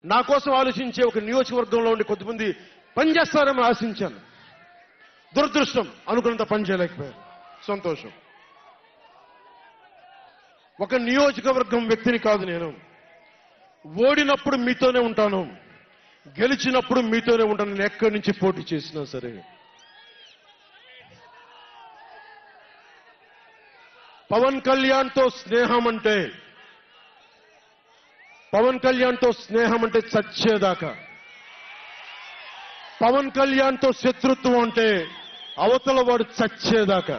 నా కోసం ఆలోచించే ఒక నియోజకవర్గంలో ఉండి కొంతమంది పనిచేస్తారని ఆశించాను. దురదృష్టం అనుకున్నంత పని చేయలేకపోయారు. సంతోషం. ఒక నియోజకవర్గం వ్యక్తిని కాదు నేను. ఓడినప్పుడు మీతోనే ఉంటాను, గెలిచినప్పుడు మీతోనే ఉంటాను. నేను ఎక్కడి నుంచి పోటీ చేసినా సరే. పవన్ కళ్యాణ్తో స్నేహం అంటే చచ్చేదాకా. పవన్ కళ్యాణ్తో శత్రుత్వం అంటే అవతల వాడు చచ్చేదాకా.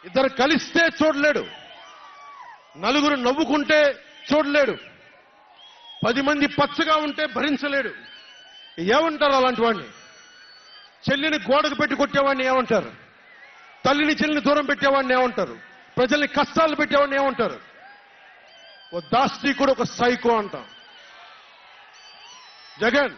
ఇద్దరు కలిస్తే చూడలేడు, నలుగురు నవ్వుకుంటే చూడలేడు, 10 మంది పచ్చగా ఉంటే భరించలేడు. ఏమంటారు అలాంటి వాడిని? చెల్లిని గోడకు పెట్టి కొట్టేవాడిని ఏమంటారు? తల్లిని చెల్లిని దూరం పెట్టేవాడిని ఏమంటారు? ప్రజల్ని కష్టాలు పెట్టేవాడిని ఏమంటారు? ఓ దాష్టికుడు, ఒక సైకో అంటాం. జగన్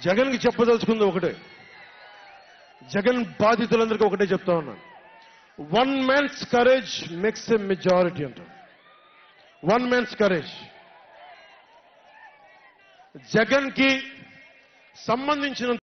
జగన్కి చెప్పదలుచుకుంది ఒకటే. జగన్ బాధితులందరికీ ఒకటే చెప్తా ఉన్నాను. 1 man's courage makes a majority అంట. 1 man's courage. జగన్కి సంబంధించిన